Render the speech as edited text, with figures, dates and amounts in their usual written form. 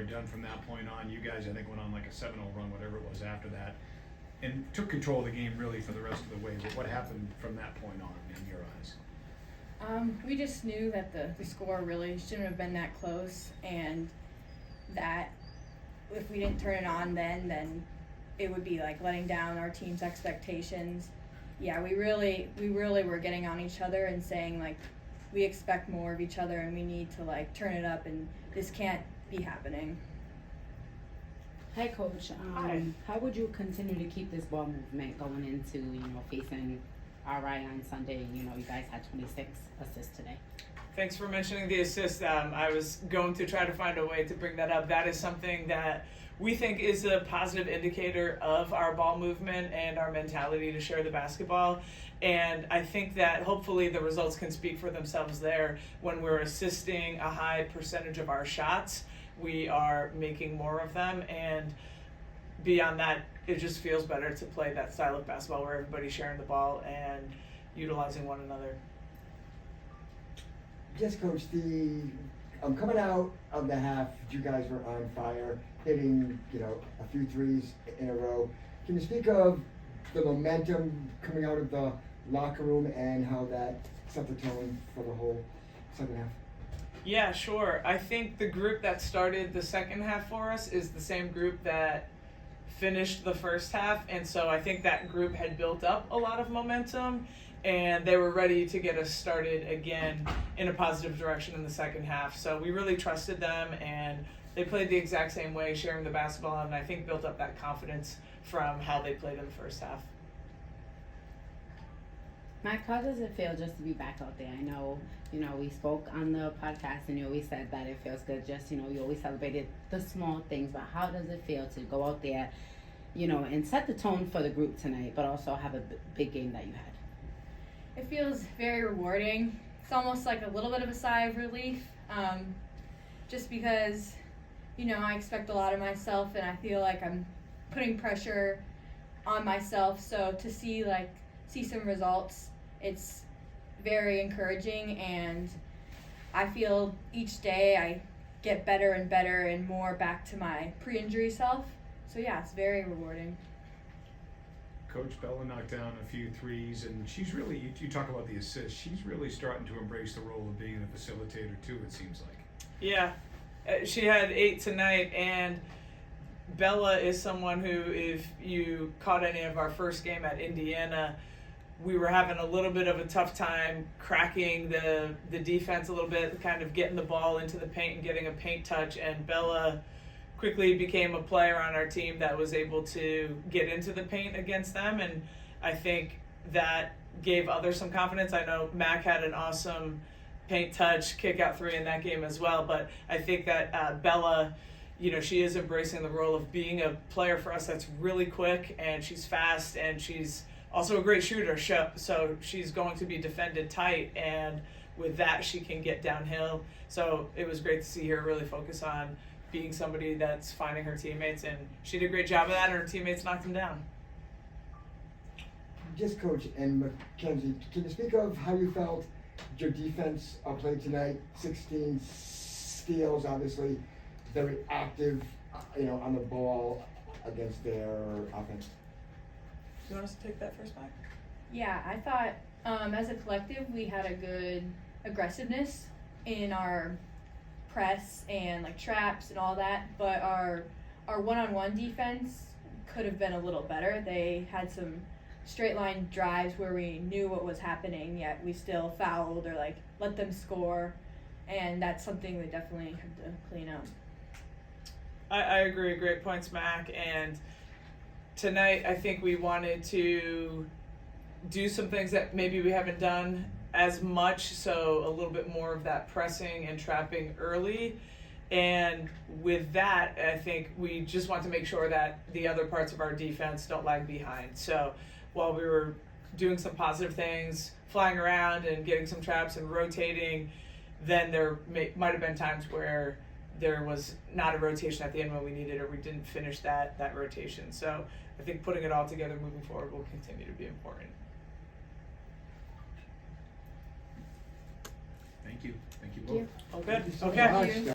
done from that point on. You guys, I think, went on like a 7-0 run, whatever it was after that, and took control of the game really for the rest of the way. But what happened from that point on in your eyes? We just knew that the score really shouldn't have been that close, and that if we didn't turn it on then it would be like letting down our team's expectations. Yeah, we really were getting on each other and saying like we expect more of each other and we need to like turn it up, and this can't be happening. Hi, Coach. Hi. How would you continue to keep this ball movement going into, facing RI on Sunday? You guys had 26 assists today. Thanks for mentioning the assist. I was going to try to find a way to bring that up. That is something that we think is a positive indicator of our ball movement and our mentality to share the basketball. And I think that hopefully the results can speak for themselves there. When we're assisting a high percentage of our shots, we are making more of them. And beyond that, it just feels better to play that style of basketball where everybody's sharing the ball and utilizing one another. Yes, Coach, coming out of the half, you guys were on fire, hitting, a few threes in a row. Can you speak of the momentum coming out of the locker room and how that set the tone for the whole second half? Yeah, sure. I think the group that started the second half for us is the same group that finished the first half, and so I think that group had built up a lot of momentum, and they were ready to get us started again in a positive direction in the second half. So we really trusted them, and they played the exact same way, sharing the basketball, and I think built up that confidence from how they played in the first half. Mac, how does it feel just to be back out there? I know, we spoke on the podcast and you always said that it feels good. Just, you always celebrated the small things, but how does it feel to go out there, and set the tone for the group tonight, but also have a big game that you had? It feels very rewarding. It's almost like a little bit of a sigh of relief, just because, I expect a lot of myself, and I feel like I'm putting pressure on myself. So to see some results, it's very encouraging, and I feel each day I get better and better and more back to my pre-injury self. So yeah, it's very rewarding. Coach, Bella knocked down a few threes, and she's really, you talk about the assist, she's really starting to embrace the role of being a facilitator too, it seems like. Yeah, she had 8 tonight, and Bella is someone who, if you caught any of our first game at Indiana, we were having a little bit of a tough time cracking the defense a little bit, kind of getting the ball into the paint and getting a paint touch, and Bella quickly became a player on our team that was able to get into the paint against them, and I think that gave others some confidence. I know Mac had an awesome paint touch, kick out 3 in that game as well, but I think that Bella, she is embracing the role of being a player for us that's really quick, and she's fast, and she's also a great shooter, so she's going to be defended tight, and with that she can get downhill. So it was great to see her really focus on being somebody that's finding her teammates, and she did a great job of that, and her teammates knocked them down. Just Coach and Mackenzie, can you speak of how you felt your defense played tonight? 16 steals, obviously very active, on the ball against their offense. Do you want us to take that first, Mike? Yeah, I thought as a collective we had a good aggressiveness in our press and traps and all that, but our one-on-one defense could have been a little better. They had some straight line drives where we knew what was happening, yet we still fouled or let them score, and that's something we definitely have to clean up. I agree. Great points, Mac. And tonight I think we wanted to do some things that maybe we haven't done as much, so a little bit more of that pressing and trapping early. And with that, I think we just want to make sure that the other parts of our defense don't lag behind. So while we were doing some positive things, flying around and getting some traps and rotating, then there might have been times where there was not a rotation at the end when we needed, or we didn't finish that rotation. So I think putting it all together moving forward will continue to be important. Thank you. Thank you both. Thank you. Oh, good. Thank you so Okay. much.